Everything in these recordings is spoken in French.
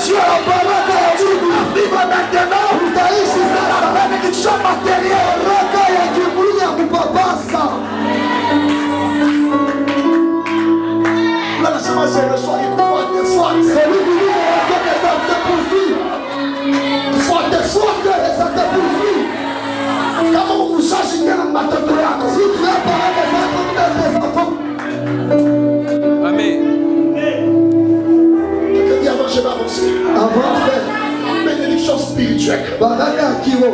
unajua baraka ya Mungu vivre maintenant. Utaishi sasa na bénédiction matérielle. Baraka ya kiburi ya kupapasa. Là la semence est le soir il faut c'est lui qui dit que ça te poursuit. Forte et ça te poursuit. Kama ukusashi tena matoto yako. Si tu as baraka zako dans tes enfants. Amen. Je vais avancer. Avance. Bénédiction spirituelle. Baraka Kiro.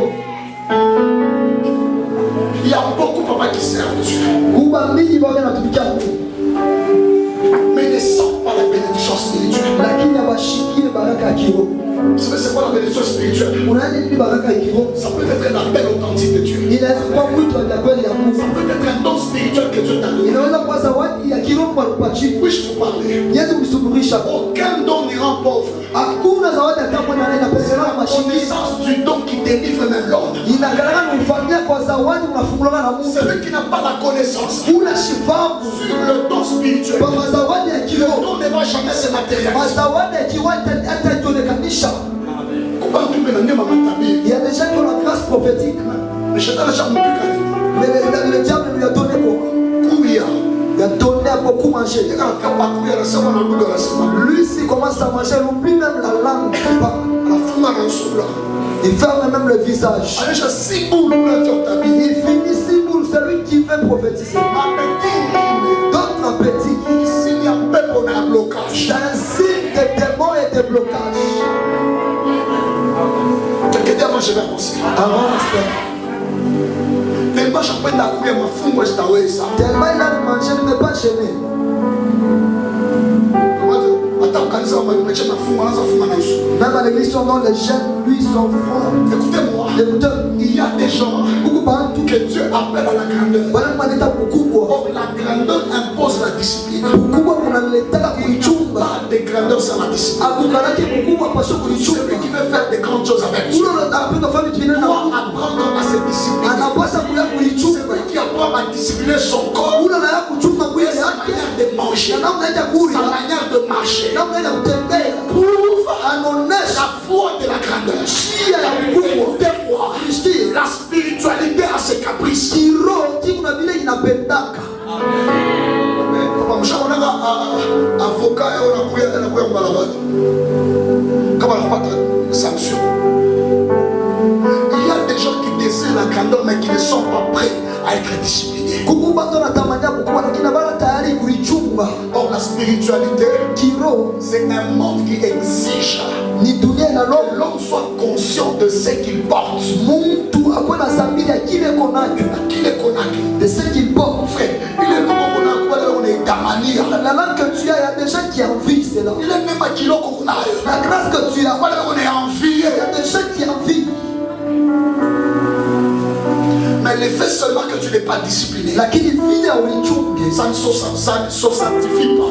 Il y a beaucoup de papas qui servent Dieu. Mais ne sent pas la bénédiction spirituelle. Vous savez c'est quoi la bénédiction spirituelle? Ça peut être un appel authentique de Dieu. Ça peut être un don spirituel que Dieu t'a donné. Puis-je vous parler? Aucun don ne rend pauvre. C'est la connaissance du don qui délivre même l'homme. Celui qui n'a pas la connaissance sur le don spirituel, le don ne va jamais se matérialiser. Il y a des gens qui ont la grâce prophétique. Mais le diable lui a donné quoi? Il a donné à beaucoup manger. Lui, s'il commence à manger, il oublie même la langue. Il ferme même le visage. Il finit 6 boules, celui qui veut prophétiser. D'autres appétits. C'est un signe de démons et de blocage. Avant je vais avancer. Avance. Tellement j'apprends à couper ma fumée, je t'avoue ça. Tellement il a mangé, ne peut pas gêner. Même à l'église, les jeunes, lui, sont forts. Écoutez-moi. Il y a des gens que Dieu appelle à la grandeur. Or, la grandeur impose la discipline. Pas de grandeur sans la discipline. Celui qui veut faire des grandes choses avec Dieu doit apprendre à se discipliner. Celui qui apprend à discipliner son corps, sa manière de manger, sa manière de marcher, prouve la foi de la grandeur. Des fois, la spiritualité a ses caprices. Avocat sanction. Il y a des gens qui désirent la grandeur mais qui ne sont pas prêts à être disciplinés. Or la spiritualité, c'est un monde qui exige que l'homme soit conscient de ce qu'il porte. De ce qu'il porte, frère. La langue que tu as, il y a des gens qui envient cela. La grâce que tu as, on est envié. Il y a des gens qui envient. Mais le fait seulement que tu n'es pas discipliné, ça ne se sanctifie pas.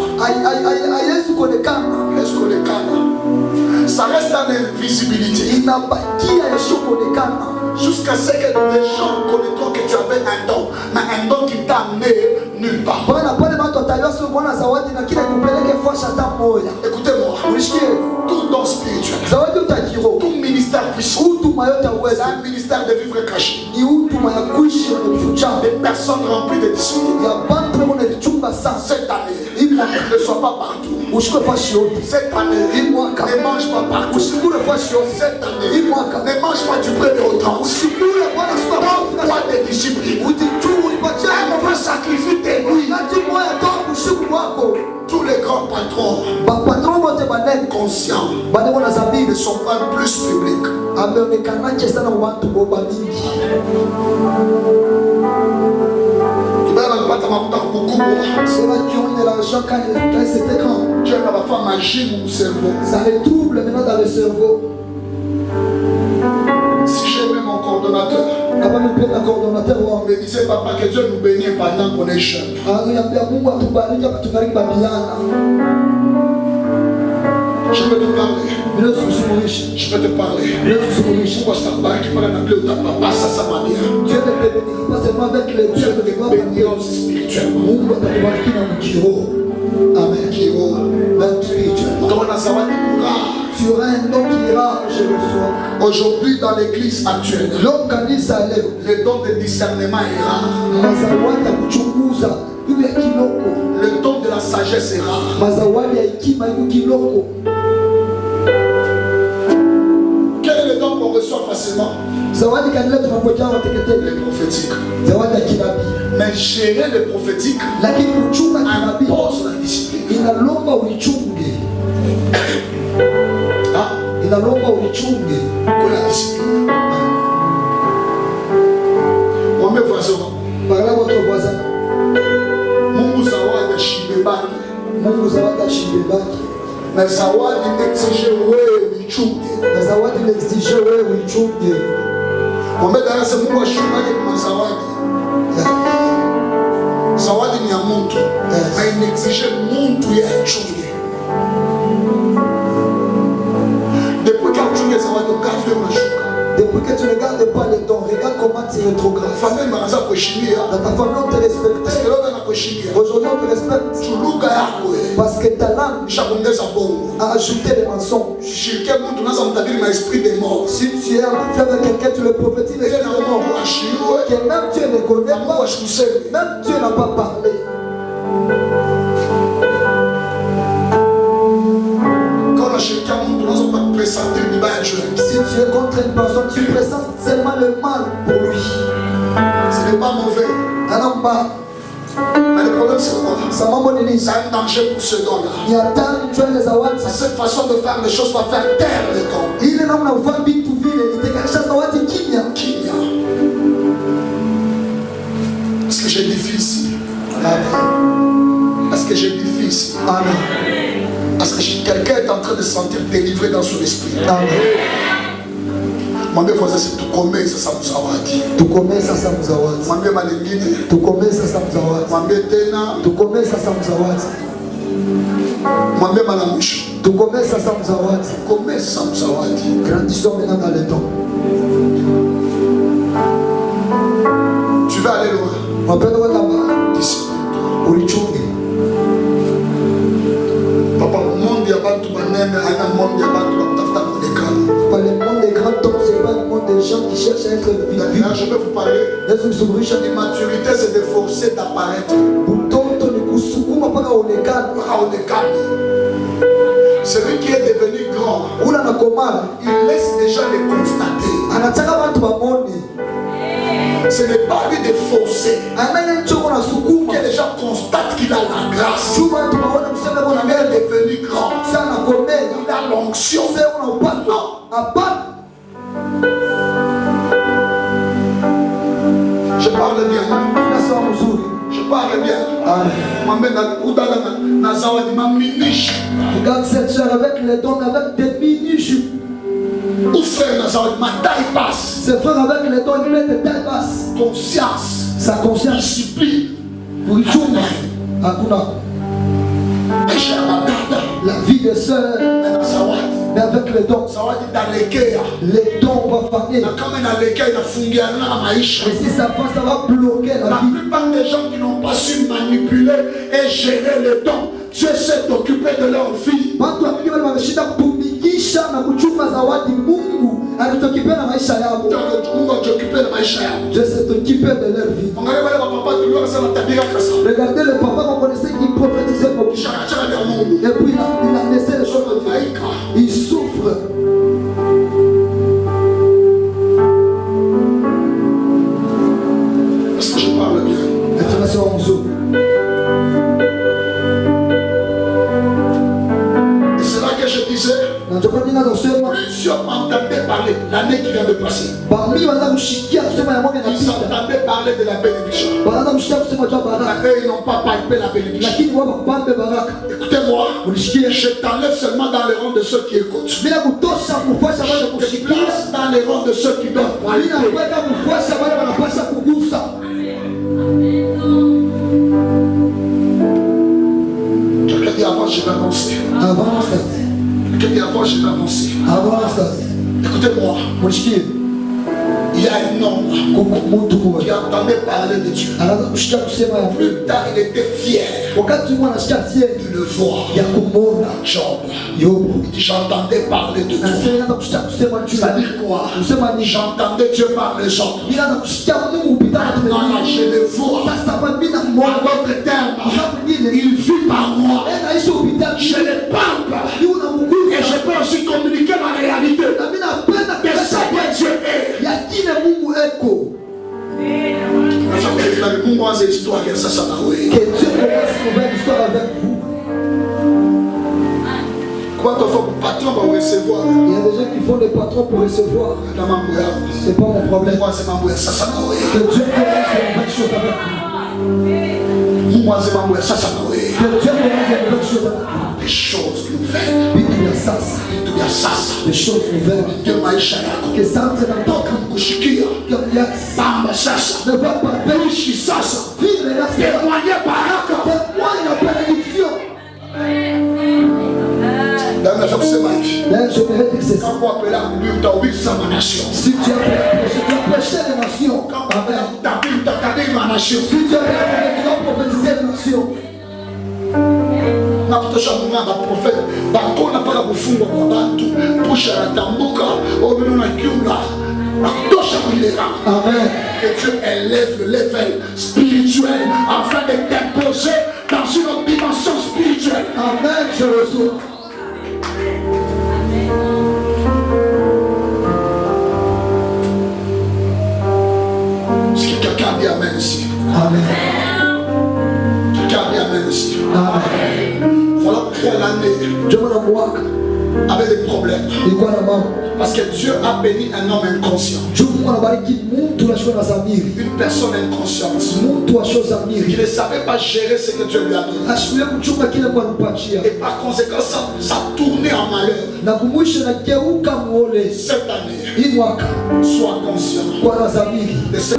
Ça reste dans l'invisibilité. Jusqu'à ce que les gens connaîtront que tu avais un don, mais un don qui t'a amené nulle part. Écoutez-moi, tout don spirituel, tout ministère puissant, c'est un ministère de vivre caché. Des personnes remplies de discipline. Cette année, ne sois pas partout. Cette année, ne mange pas partout. Cette année, ne mange pas du près de autant. Toi tes disciplines. Un peu sacrifie tes nuits. Tous les grands patrons conscients ne sont pas plus publics. Ceux-là qui ont eu de l'argent quand c'était grand, Dieu n'a pas fait magie mon cerveau. Ça les trouble maintenant dans le cerveau. Si j'aimais mon coordonnateur, on me disait papa que Dieu nous bénisse pendant qu'on est jeune. Je peux te parler. Je peux te parler. Pourquoi ça va? Tu peux l'appeler ta papa, ça m'a bien. Dieu ne te bénit pas seulement avec les dieux, mais te bénir aussi spirituellement. Amen. Spirituellement. Donc on a ça va dire tu auras un don qui ira, je le sois. Aujourd'hui, dans l'église actuelle, L'homme kanisa leo. le don de discernement est rare. Mazawadi ya kuchunguza iwe kiloko. Le don de la sagesse est rare. Mazawadi ya hekima iwe kiloko. Quel est le don qu'on reçoit facilement? Zawadi kanile tunapokea wateketeke. Le prophétique. Zawadi ya kinabii. Mais gérer le prophétique Lakini kuchunga kinabii impose la discipline. inalomba uichunge. Inalomba uichunge. Pour la discipline. Mwambie voisin wako. Parla votre voisin. Mungu zawadi ashibebaki. Mungu zawadi ashibebaki. Na zawadi exige wewe uichunge. Na zawadi exige wewe uichunge. Mwambie darasa Mungu ashibebaki kwa zawadi. Zawadi ni ya mtu. Na inexige mtu ya ichunge. Depuis que tu es zawadi ukafle unashuka. Depuis que tu ne regardes pas le temps, regarde comment tu rétrogrades. Famille manaza kuheshimia. Dans ta famille, on te respecte. Est-ce que l'homme anakuheshimia? Aujourd'hui, on te respecte Chuluka yako parce que ta langue ishakuongeza bongo. a ajouté les mensonges. Shirike mtu unaanza mtabiri ma esprit des morts. Si tu es en train de quelqu'un, tu le prophétises les Ile na morts. Mungu ashiriwe. Que même Dieu ne connaît Mungu pas, ashikuseme. même Dieu n'a pas parlé. Quand la shirika mtu unaanza kupresenter vibaya juu yake. Si tu es contre une personne, tu présentes seulement le mal pour lui. Ce n'est pas mauvais. Alors, Mais le problème c'est quoi? ça m'a mon C'est un danger pour ce don-là. il y a tant de choses les awards. Cette façon de faire les choses va faire taire le don. Il est dans la voie big to ville, il était quelque chose d'awards qui vient. Qu'il y a. Est-ce que j'édifie ici? Amen. Est-ce que j'édifie ici? Amen. Est-ce que quelqu'un est en train de se sentir délivré dans son esprit? Amen. Mwambie voisin c'est tout comme ça ça nous zawadi. Tukomesa sa mzawadi. Mwambie malengine. Tukomesa sa mzawadi. Mwambie tena. Tukomesa sa mzawadi. Mwambie mara mwisho. Tukomesa sa mzawadi. Komesa mzawadi. Grandissons maintenant dans le temps. Tu vas aller loin. Wapenda kwa kama Discipline-toi. ulichunge. Papa, monde ya bantu banene ana monde ya bantu bakutafuta kuonekana. Pas le monde des grands hommes, c'est pas le monde des gens qui cherchent à être vivants. Là, je vais vous parler. L'immaturité, c'est de forcer d'apparaître. Celui qui est devenu grand, il laisse déjà les constater. Ce n'est pas lui de forcer. Il déjà constate qu'il a la grâce. Il est devenu grand. Il a l'onction. Je parle bien. Je parle bien. Regarde cette soeur avec les dons, avec des mini-jupes. Ou frère, ma taille basse. Ses frères avec les dons, ils mettent des tailles basses. Conscience. Sa conscience. Discipline. Pour y tourner. La vie des sœurs. Mais avec les dons. Les dons vont familler. Et si ça passe, ça va bloquer la vie. La plupart des gens qui n'ont pas su manipuler et gérer les dons, Dieu s'est occupé de leur vie. Dieu s'est occupé de leur vie. Regardez le papa qu'on connaissait qui prophétisait beaucoup. Et puis il a laissé les choses de Dieu. Il souffre. Est-ce que je parle bien? Maintenant c'est en dessous. Et c'est là que je disais, plusieurs m'entendaient parler l'année qui vient de passer. Ils entendaient parler de la bénédiction. Mais eux, ils n'ont pas palpé la bénédiction. Écoutez-moi, je t'enlève seulement dans les rangs de ceux qui écoutent. Je te place dans les rangs de ceux qui doivent palper. Quelqu'un dit avant, je vais avancer. Quelqu'un dit avant, je vais avancer. Écoutez-moi. Il y a un homme qui entendait parler de Dieu. Plus tard, il était fier d'une voix. Job. Il dit, j'entendais parler de Dieu. Ça dit quoi? J'entendais Dieu parler Job. Maintenant, je le vois. En d'autres termes, il vit par moi. Je ne parle pas. Et je peux aussi communiquer ma réalité. Que ça que Dieu est. Mungu anze histoire ya sasa na wewe. Que Dieu commence une nouvelle histoire avec vous. Quand on fait patron pour recevoir. Il y a des gens qui font des patrons pour recevoir. C'est pas mon problème. Moi c'est mambo ya sasa na wewe. Que Dieu commence une nouvelle chose avec vous. Moi c'est mambo ya sasa na wewe. Que Dieu commence une nouvelle chose avec vous. Des choses nouvelles. Des choses nouvelles. Que ça entre dans ton cœur. Ne va pas périr sasa. Vive la témoigner baraka. Témoigne la bénédiction. Je vais dire que c'est ça. Si tu as prêché les nations. Amen. Si tu as prêché, tu vas prophétiser les nations. Nakutosha mwana profeta bakona paka kufungwa kwa bantu pusha natambuka obino kiula nakutosha kuilera. Amen. Que Dieu élève le level spirituel afin de t'imposer dans une autre dimension spirituelle. Amen. Je reçois. Est-ce que quelqu'un dit amen ici? Amen. Quelqu'un dit amen ici? Amen. Voilà pourquoi l'année avait des problèmes. Parce que Dieu a béni un homme inconscient. Une personne inconsciente qui ne savait pas gérer ce que Dieu lui a donné. Et par conséquent, ça tournait en malheur. Cette année, sois conscient de ce